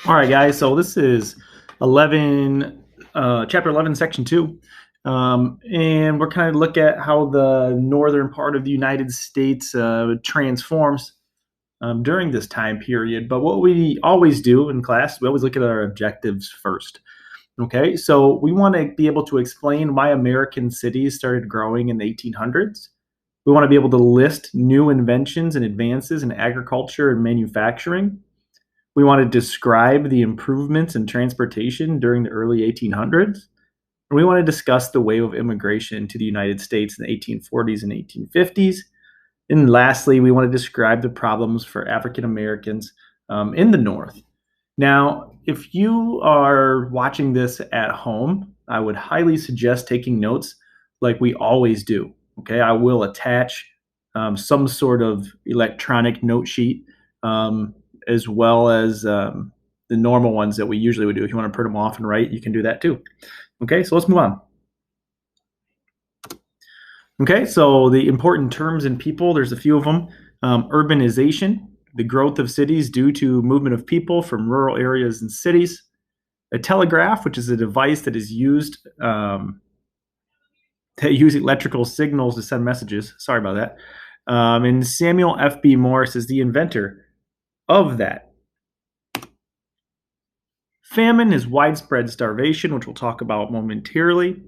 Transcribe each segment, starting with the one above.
All right, guys. So this is 11, chapter 11, section 2. And we're kind of look at how the northern part of the United States transforms during this time period. But what we always do in class, we always look at our objectives first. Okay, so we want to be able to explain why American cities started growing in the 1800s. We want to be able to list new inventions and advances in agriculture and manufacturing. We want to describe the improvements in transportation during the early 1800s. And we want to discuss the wave of immigration to the United States in the 1840s and 1850s. And lastly, we want to describe the problems for African Americans in the North. Now, if you are watching this at home, I would highly suggest taking notes like we always do. Okay, I will attach some sort of electronic note sheet as well as the normal ones that we usually would do. If you want to print them off and write, you can do that too. Okay, so let's move on. Okay, so the important terms and people, there's a few of them. Urbanization, the growth of cities due to movement of people from rural areas and cities. A telegraph, which is a device that is used to use electrical signals to send messages. Sorry about that. And Samuel F.B. Morse is the inventor of that. Famine is widespread starvation, which we'll talk about momentarily.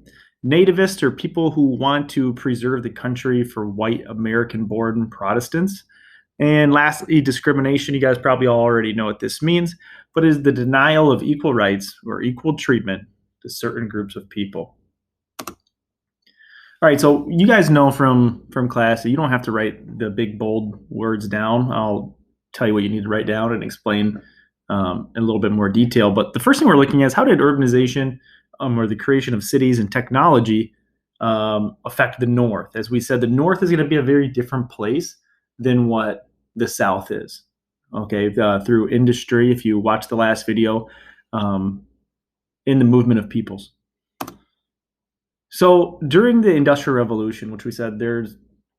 Nativists are people who want to preserve the country for white American born Protestants. And lastly, discrimination. You guys probably already know what this means, but is the denial of equal rights or equal treatment to certain groups of people. All right, so you guys know from class that you don't have to write the big bold words down. I'll tell you what you need to write down and explain in a little bit more detail. But the first thing we're looking at is how did urbanization or the creation of cities and technology affect the North? As we said, the North is going to be a very different place than what the South is. Okay, through industry, if you watch the last video, in the movement of peoples. So during the Industrial Revolution, which we said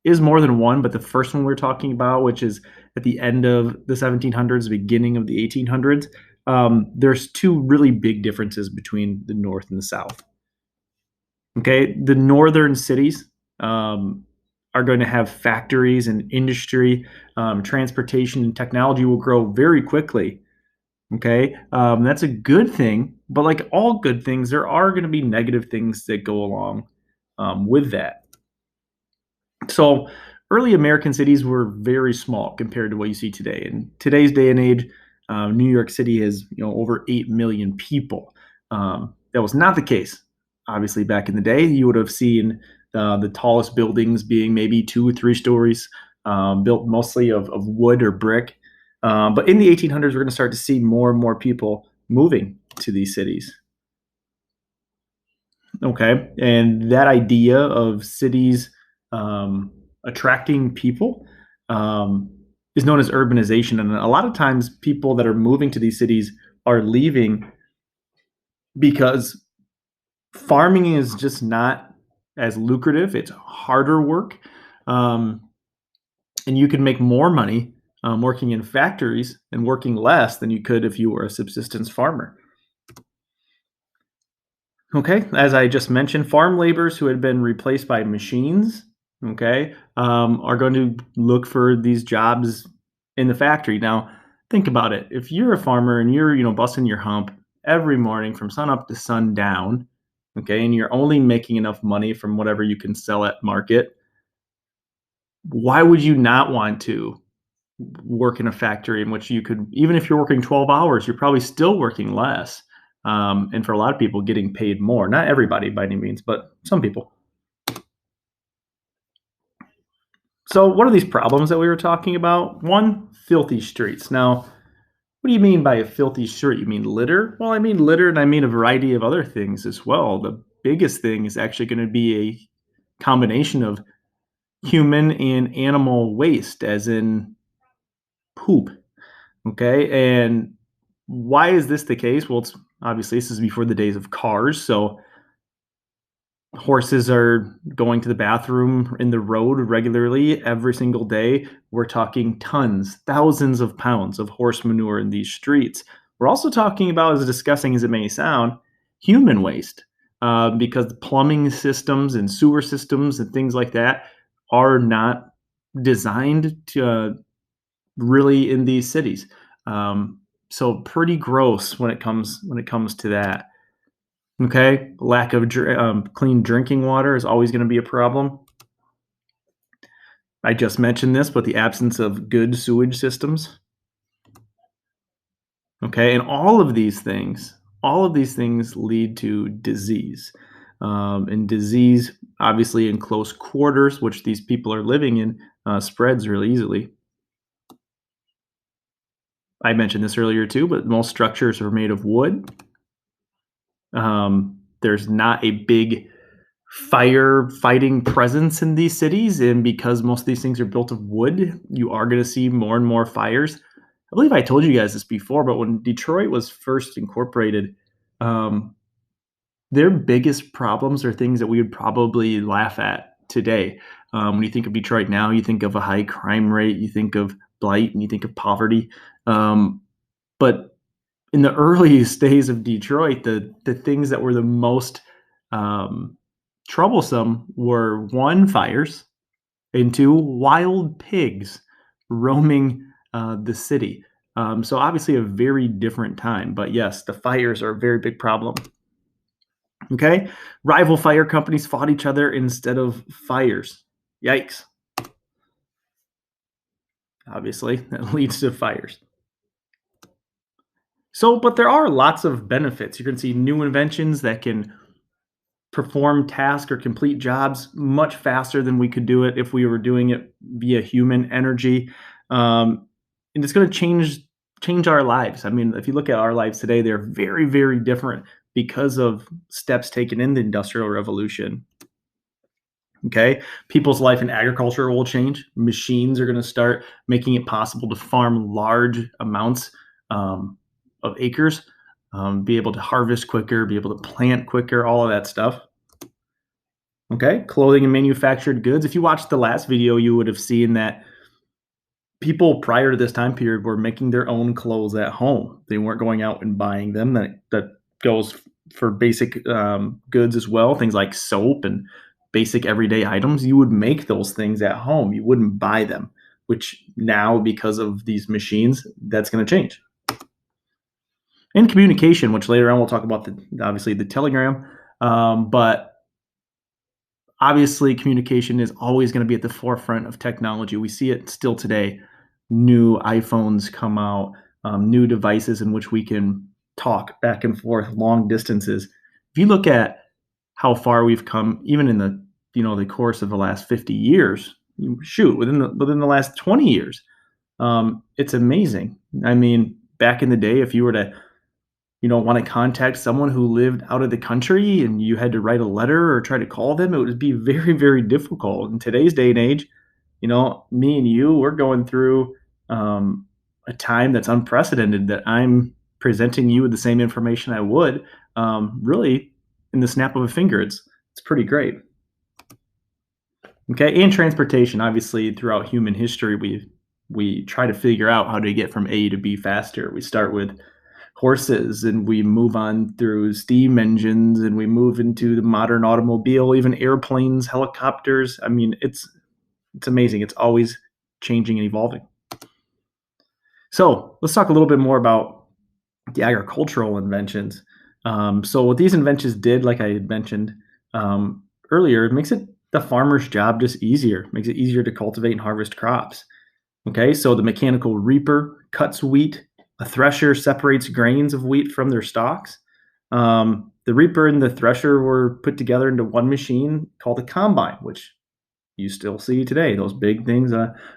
is more than one, but the first one we're talking about, which is at the end of the 1700s, beginning of the 1800s, there's two really big differences between the North and the South. Okay, the northern cities are going to have factories and industry, transportation and technology will grow very quickly. Okay, that's a good thing, but like all good things, there are going to be negative things that go along with that. So, early American cities were very small compared to what you see today. In today's day and age, New York City has over 8 million people. That was not the case, obviously, back in the day. You would have seen the tallest buildings being maybe 2 or 3 stories, built mostly of wood or brick. But in the 1800s, we're going to start to see more and more people moving to these cities. Okay, and that idea of cities attracting people is known as urbanization. And a lot of times, people that are moving to these cities are leaving because farming is just not as lucrative. It's harder work, and you can make more money working in factories and working less than you could if you were a subsistence farmer. Okay, as I just mentioned, farm laborers who had been replaced by machines, okay, are going to look for these jobs in the factory. Now, think about it. If you're a farmer and you're, busting your hump every morning from sun up to sundown, okay, and you're only making enough money from whatever you can sell at market, why would you not want to work in a factory in which you could, even if you're working 12 hours, you're probably still working less. And for a lot of people, getting paid more. Not everybody by any means, but some people. So, what are these problems that we were talking about? One, filthy streets. Now, what do you mean by a filthy street? You mean litter? Well, I mean litter, and I mean a variety of other things as well. The biggest thing is actually going to be a combination of human and animal waste, as in poop. Okay, and why is this the case? Well, it's obviously this is before the days of cars, so horses are going to the bathroom in the road regularly every single day. We're talking tons, thousands of pounds of horse manure in these streets. We're also talking about, as disgusting as it may sound, human waste, because the plumbing systems and sewer systems and things like that are not designed to really in these cities. Um, so pretty gross when it comes to that. Okay, lack of clean drinking water is always going to be a problem. I just mentioned this, but the absence of good sewage systems. Okay, and all of these things lead to disease. And disease, obviously, in close quarters, which these people are living in, spreads really easily. I mentioned this earlier too, but most structures are made of wood. There's not a big fire fighting presence in these cities, and because most of these things are built of wood, you are going to see more and more fires. I believe I told you guys this before, but when Detroit was first incorporated, um, their biggest problems are things that we would probably laugh at today. When you think of Detroit now, you think of a high crime rate, you think of blight, and you think of poverty. But in the earliest days of Detroit, the things that were the most um, troublesome were one, fires, and two, wild pigs roaming the city. So obviously a very different time. But yes, the fires are a very big problem. Okay, rival fire companies fought each other instead of fires. Yikes! Obviously, that leads to fires. So, but there are lots of benefits. You're going to see new inventions that can perform tasks or complete jobs much faster than we could do it if we were doing it via human energy. Um, and it's going to change our lives. I mean, if you look at our lives today, they're very, very different because of steps taken in the Industrial Revolution. Okay, people's life in agriculture will change. Machines are going to start making it possible to farm large amounts of acres, be able to harvest quicker, be able to plant quicker, all of that stuff. Okay, clothing and manufactured goods. If you watched the last video, you would have seen that people prior to this time period were making their own clothes at home. They weren't going out and buying them. That goes for basic goods as well. Things like soap and basic everyday items. You would make those things at home. You wouldn't buy them. Which now, because of these machines, that's going to change. And communication, which later on we'll talk about obviously the telegram, but obviously communication is always going to be at the forefront of technology. We see it still today. New iPhones come out, new devices in which we can talk back and forth long distances. If you look at how far we've come, even in the course of the last 50 years, shoot, within the last 20 years, it's amazing. I mean, back in the day, if you were to want to contact someone who lived out of the country and you had to write a letter or try to call them, it would be very, very difficult. In today's day and age, me and you, we're going through a time that's unprecedented that I'm presenting you with the same information I would really in the snap of a finger. It's pretty great. Okay, and transportation. Obviously, throughout human history, we try to figure out how to get from A to B faster. We start with horses and we move on through steam engines and we move into the modern automobile, even airplanes, helicopters. I mean, it's amazing. It's always changing and evolving. So let's talk a little bit more about the agricultural inventions. So what these inventions did, like I had mentioned earlier, it makes it the farmer's job just easier. Makes it easier to cultivate and harvest crops. Okay, so the mechanical reaper cuts wheat. A thresher separates grains of wheat from their stalks. The reaper and the thresher were put together into one machine called a combine, which you still see today. Those big things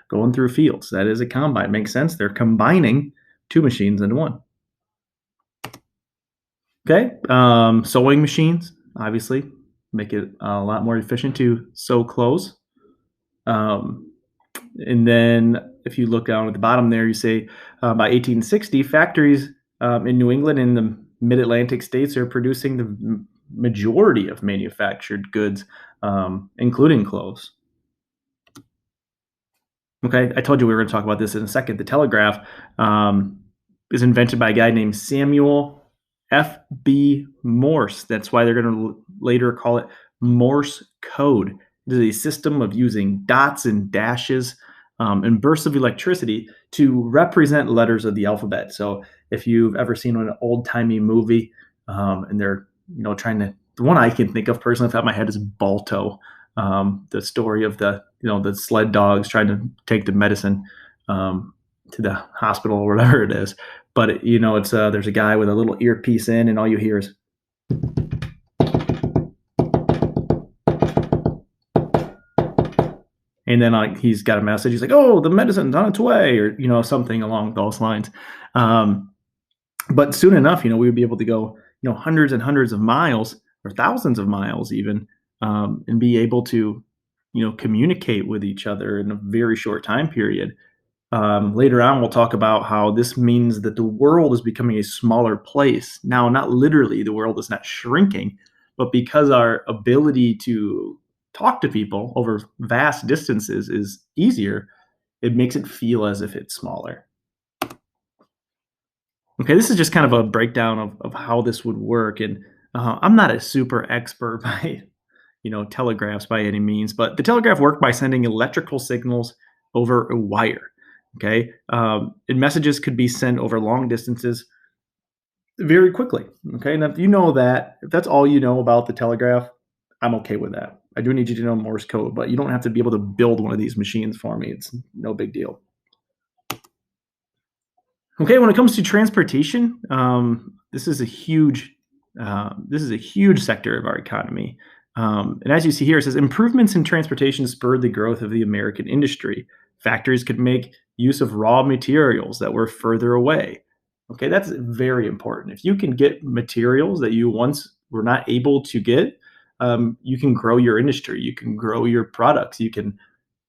going through fields. That is a combine. Makes sense. They're combining two machines into one. Okay, sewing machines obviously make it a lot more efficient to sew clothes. And then if you look down at the bottom there, you say by 1860, factories in New England and the mid-Atlantic states are producing the majority of manufactured goods, including clothes. Okay, I told you we were going to talk about this in a second. The telegraph. is invented by a guy named Samuel F.B. Morse. That's why they're going to later call it Morse code. It is a system of using dots and dashes and bursts of electricity to represent letters of the alphabet. So if you've ever seen an old-timey movie and they're trying to, the one I can think of personally off the top of my head is Balto, the story of the sled dogs trying to take the medicine to the hospital or whatever it is. But it's there's a guy with a little earpiece in, and all you hear is, and then he's got a message. He's like, "Oh, the medicine's on its way," or something along those lines. But soon enough, we would be able to go hundreds and hundreds of miles or thousands of miles even, and be able to communicate with each other in a very short time period. Later on, we'll talk about how this means that the world is becoming a smaller place. Now, not literally, the world is not shrinking, but because our ability to talk to people over vast distances is easier, it makes it feel as if it's smaller. Okay, this is just kind of a breakdown of how this would work. And I'm not a super expert by, telegraphs by any means, but the telegraph worked by sending electrical signals over a wire. Okay, and messages could be sent over long distances very quickly. Okay, and if that's all you know about the telegraph, I'm okay with that. I do need you to know Morse code, but you don't have to be able to build one of these machines for me. It's no big deal. Okay, when it comes to transportation, this is a huge sector of our economy. And as you see here, it says improvements in transportation spurred the growth of the American industry. Factories could make use of raw materials that were further away. Okay, that's very important. If you can get materials that you once were not able to get, you can grow your industry. You can grow your products. You can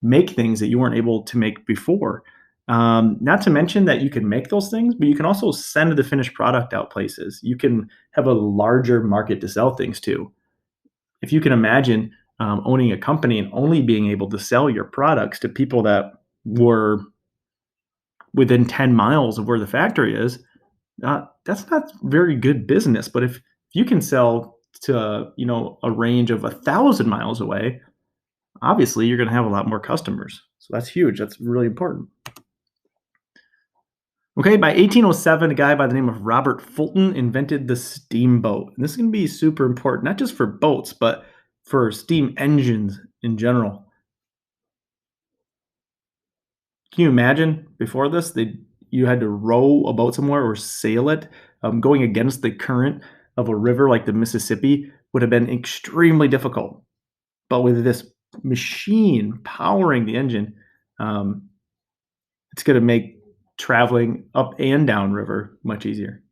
make things that you weren't able to make before. Not to mention that you can make those things, but you can also send the finished product out places. You can have a larger market to sell things to. If you can imagine owning a company and only being able to sell your products to people that were within 10 miles of where the factory is, that's not very good business. But if you can sell to a range of 1,000 miles away, obviously you're going to have a lot more customers. So that's huge. That's really important. Okay, by 1807, a guy by the name of Robert Fulton invented the steamboat. And this is going to be super important, not just for boats, but for steam engines in general. Can you imagine before this, you had to row a boat somewhere or sail it? Going against the current of a river like the Mississippi would have been extremely difficult. But with this machine powering the engine, it's going to make traveling up and down river much easier.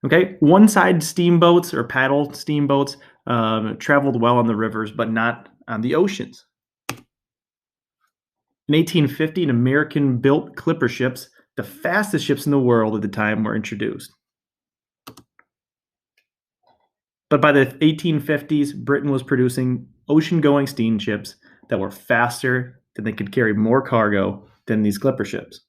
Okay, one-side steamboats or paddle steamboats traveled well on the rivers, but not on the oceans. In 1850, an American-built clipper ships, the fastest ships in the world at the time, were introduced. But by the 1850s, Britain was producing ocean-going steamships that were faster, that they could carry more cargo than these clipper ships.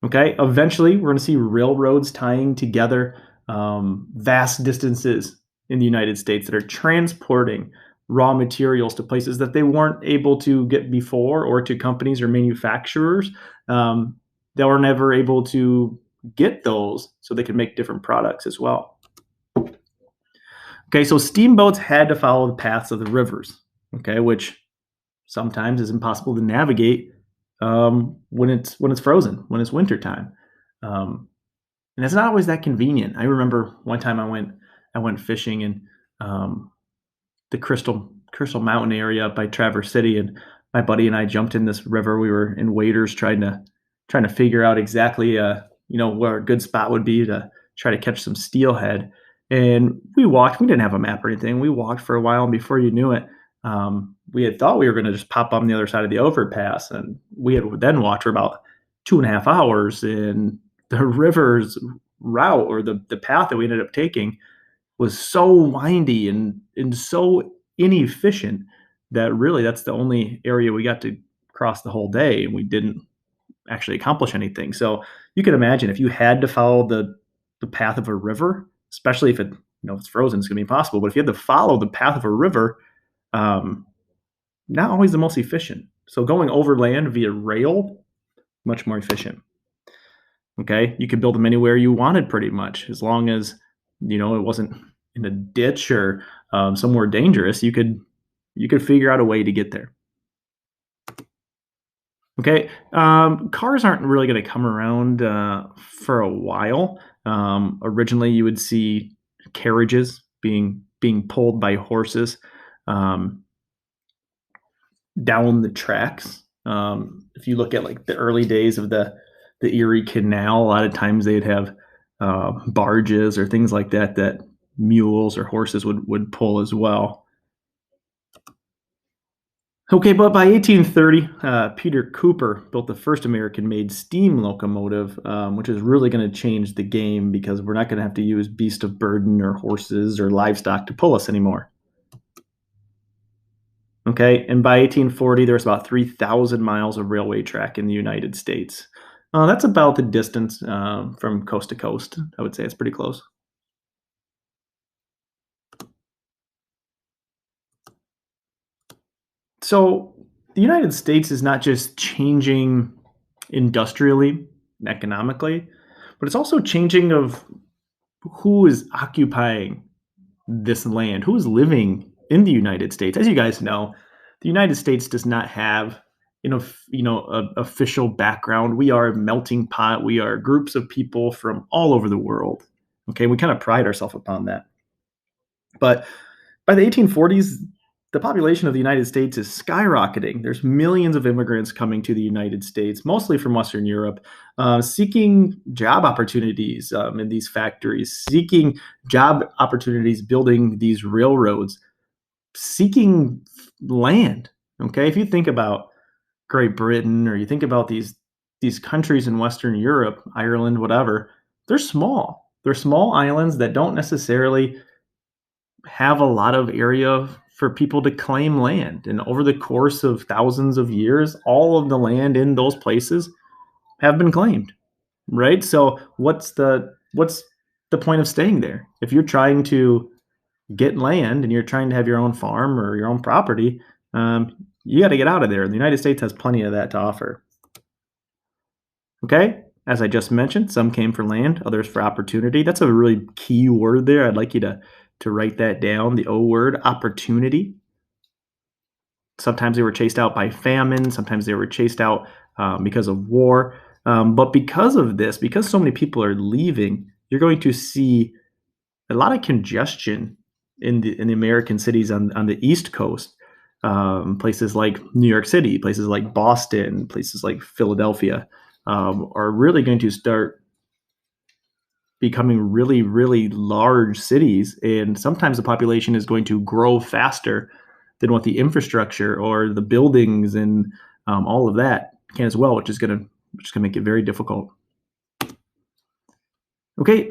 Okay, eventually we're going to see railroads tying together vast distances in the United States that are transporting raw materials to places that they weren't able to get before, or to companies or manufacturers that were never able to get those so they could make different products as well. Okay, so steamboats had to follow the paths of the rivers, okay, which sometimes is impossible to navigate when it's frozen, when it's wintertime. And it's not always that convenient. I remember one time I went fishing in the Crystal Mountain area up by Traverse City, and my buddy and I jumped in this river. We were in waders trying to figure out exactly where a good spot would be to try to catch some steelhead. And we walked. We didn't have a map or anything. We walked for a while, and before you knew it, we had thought we were going to just pop on the other side of the overpass, and we had then walked for about 2.5 hours. And the river's route, or the path that we ended up taking, was so windy and so inefficient that really that's the only area we got to cross the whole day, and we didn't actually accomplish anything. So you can imagine if you had to follow the path of a river, especially if it's frozen, it's going to be impossible. But if you had to follow the path of a river, um, not always the most efficient. So going overland via rail, much more efficient. Okay, you could build them anywhere you wanted, pretty much, as long as it wasn't in a ditch or somewhere dangerous. You could figure out a way to get there. Okay, cars aren't really going to come around for a while. Originally, you would see carriages being pulled by horses um, down the tracks. If you look at like the early days of the Erie Canal, a lot of times they'd have barges or things like that mules or horses would pull as well. Okay, but by 1830, Peter Cooper built the first American-made steam locomotive, which is really going to change the game because we're not going to have to use beast of burden or horses or livestock to pull us anymore. Okay, and by 1840, there's about 3,000 miles of railway track in the United States. That's about the distance from coast to coast. I would say it's pretty close. So the United States is not just changing industrially and economically, but it's also changing of who is occupying this land, who is living in the United States. As you guys know, the United States does not have a official background. We are a melting pot. We are groups of people from all over the world. Okay, we kind of pride ourselves upon that. But by the 1840s, the population of the United States is skyrocketing. There's millions of immigrants coming to the United States, mostly from Western Europe, seeking job opportunities in these factories, seeking job opportunities building these railroads, seeking land. Okay, if you think about Great Britain or you think about these countries in Western Europe, Ireland, whatever, they're small. They're small islands that don't necessarily have a lot of area for people to claim land. And over the course of thousands of years, all of the land in those places have been claimed, right? So what's the point of staying there? If you're trying to get land and you're trying to have your own farm or your own property, you got to get out of there. The United States has plenty of that to offer. Okay. As I just mentioned, some came for land, others for opportunity. That's a really key word there. I'd like you to write that down. The O word, opportunity. Sometimes they were chased out by famine. Sometimes they were chased out because of war. But because of this, because so many people are leaving, you're going to see a lot of congestion in the American cities on the East Coast. Places like New York City, places like Boston, places like Philadelphia are really going to start becoming really, really large cities. And sometimes the population is going to grow faster than what the infrastructure or the buildings and all of that can as well, which is going to make it very difficult. Okay,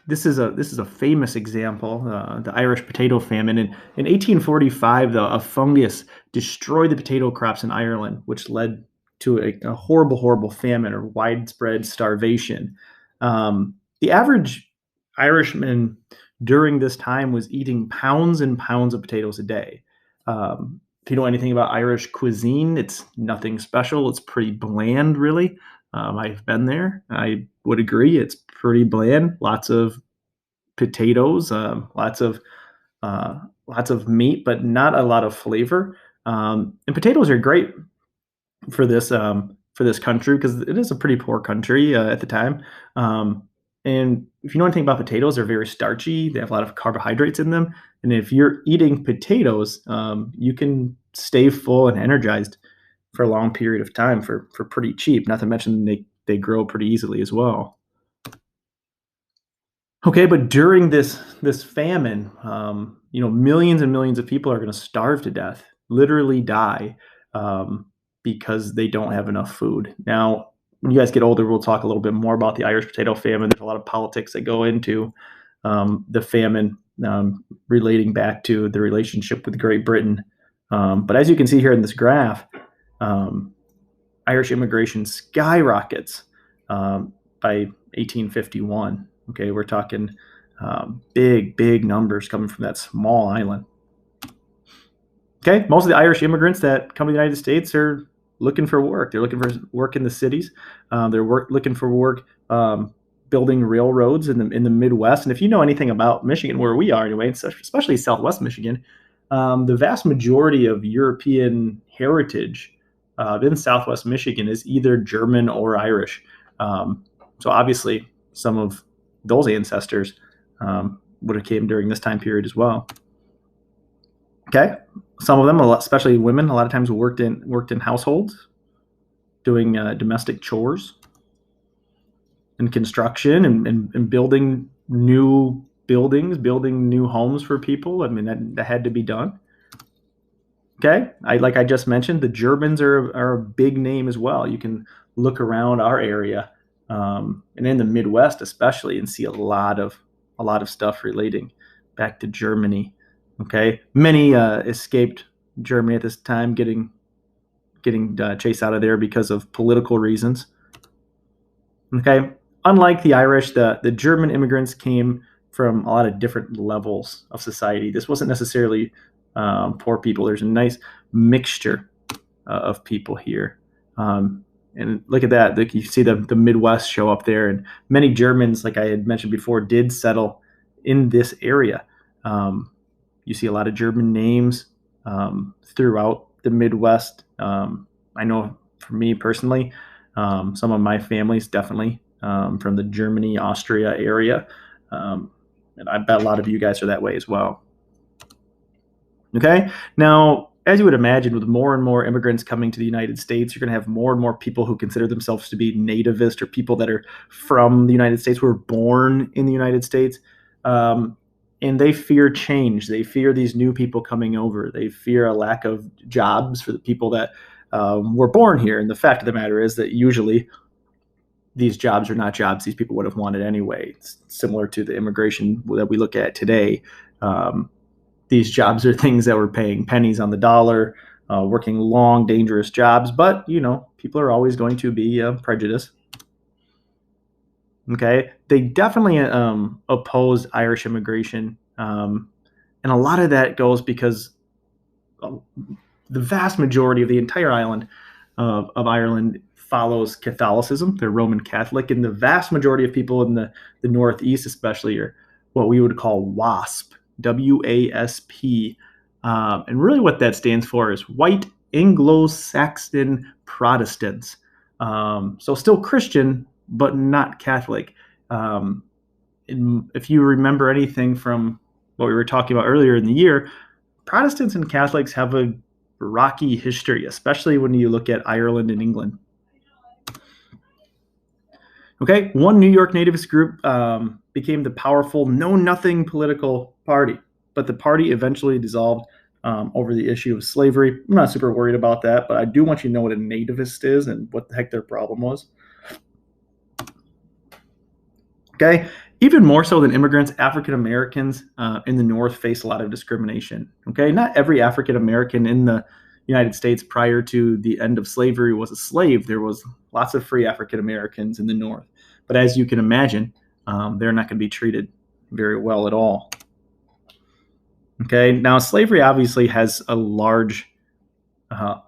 this is a famous example, the Irish potato famine. In 1845, a fungus destroyed the potato crops in Ireland, which led to a horrible, horrible famine or widespread starvation. The average Irishman during this time was eating pounds and pounds of potatoes a day. If you know anything about Irish cuisine, it's nothing special. It's pretty bland, really. I've been there. I would agree. It's pretty bland. Lots of potatoes, lots of meat, but not a lot of flavor. And potatoes are great for this country because it is a pretty poor country at the time. And if you know anything about potatoes, they're very starchy. They have a lot of carbohydrates in them. And if you're eating potatoes, you can stay full and energized for a long period of time for pretty cheap. Not to mention they grow pretty easily as well. Okay, but during this famine, millions and millions of people are going to starve to death, literally die, um, because they don't have enough food. Now, when you guys get older, we'll talk a little bit more about the Irish potato famine. There's a lot of politics that go into the famine, relating back to the relationship with Great Britain. But as you can see here in this graph, um, Irish immigration skyrockets by 1851. Okay, we're talking big numbers coming from that small island. Okay, most of the Irish immigrants that come to the United States are looking for work. They're looking for work in the cities. They're looking for work building railroads in the Midwest. And if you know anything about Michigan, where we are anyway, especially Southwest Michigan, the vast majority of European heritage in Southwest Michigan is either German or Irish. So obviously, some of those ancestors would have came during this time period as well. Okay, some of them, especially women, a lot of times worked in households, doing domestic chores and construction and building new buildings, building new homes for people. I mean, that had to be done. Okay, like I just mentioned, the Germans are a big name as well. You can look around our area and in the Midwest especially and see a lot of stuff relating back to Germany. Okay, many escaped Germany at this time, getting chased out of there because of political reasons. Okay, unlike the Irish, the German immigrants came from a lot of different levels of society. This wasn't necessarily poor people. There's a nice mixture of people here. And look at that. Like you see the Midwest show up there. And many Germans, like I had mentioned before, did settle in this area. You see a lot of German names throughout the Midwest. I know for me personally, some of my family's definitely from the Germany, Austria area. And I bet a lot of you guys are that way as well. Okay, now, as you would imagine, with more and more immigrants coming to the United States, you're going to have more and more people who consider themselves to be nativist or people that are from the United States, who were born in the United States. And they fear change. They fear these new people coming over. They fear a lack of jobs for the people that were born here. And the fact of the matter is that usually these jobs are not jobs these people would have wanted anyway. It's similar to the immigration that we look at today. These jobs are things that were paying pennies on the dollar, working long, dangerous jobs. But, people are always going to be prejudiced. Okay, they definitely opposed Irish immigration. And a lot of that goes because the vast majority of the entire island of Ireland follows Catholicism. They're Roman Catholic. And the vast majority of people in the Northeast especially are what we would call WASP. WASP. And really what that stands for is White Anglo-Saxon Protestants. So still Christian, but not Catholic. If you remember anything from what we were talking about earlier in the year, Protestants and Catholics have a rocky history, especially when you look at Ireland and England. Okay, one New York nativist group became the powerful Know-Nothing political party, but the party eventually dissolved over the issue of slavery. I'm not super worried about that, but I do want you to know what a nativist is and what the heck their problem was. Okay, even more so than immigrants, African Americans in the North face a lot of discrimination. Okay, not every African American in the United States prior to the end of slavery was a slave. There was lots of free African Americans in the North. But as you can imagine, they're not going to be treated very well at all. Okay, now slavery obviously has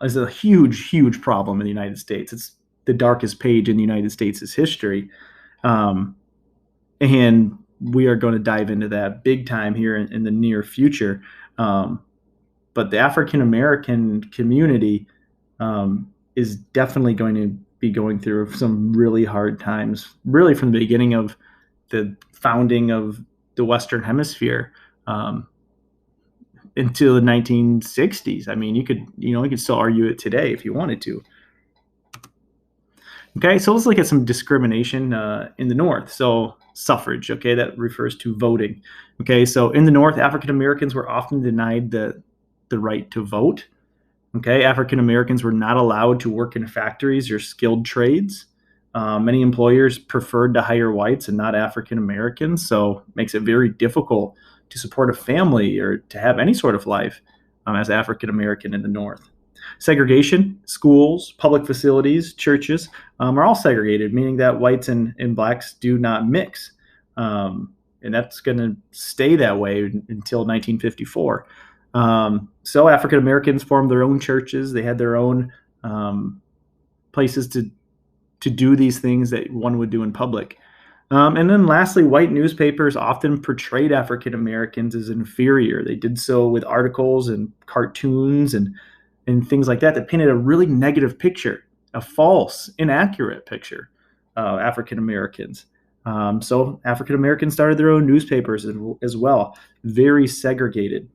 is a huge problem in the United States. It's the darkest page in the United States' history. And we are going to dive into that big time here in the near future. But the African American community is definitely going to be going through some really hard times, really from the beginning of the founding of the Western Hemisphere until the 1960s. I mean, you could still argue it today if you wanted to. Okay, so let's look at some discrimination in the North. So suffrage, okay, that refers to voting. Okay, so in the North, African Americans were often denied the right to vote. Okay, African Americans were not allowed to work in factories or skilled trades. Many employers preferred to hire whites and not African Americans, so it makes it very difficult to support a family or to have any sort of life as African American in the North. Segregation, schools, public facilities, churches are all segregated, meaning that whites and blacks do not mix. And that's going to stay that way until 1954. So African Americans formed their own churches. They had their own places to do these things that one would do in public. And then lastly, white newspapers often portrayed African Americans as inferior. They did so with articles and cartoons and things like that painted a really negative picture, a false, inaccurate picture of African Americans. So African Americans started their own newspapers as well, very segregated.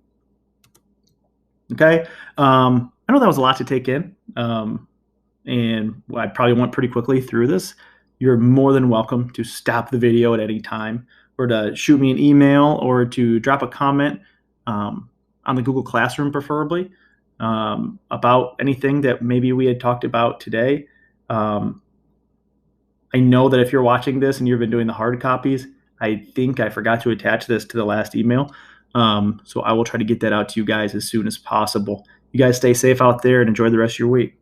Okay, I know that was a lot to take in, and I probably went pretty quickly through this. You're more than welcome to stop the video at any time, or to shoot me an email, or to drop a comment on the Google Classroom, preferably, about anything that maybe we had talked about today. I know that if you're watching this and you've been doing the hard copies, I think I forgot to attach this to the last email. So I will try to get that out to you guys as soon as possible. You guys stay safe out there and enjoy the rest of your week.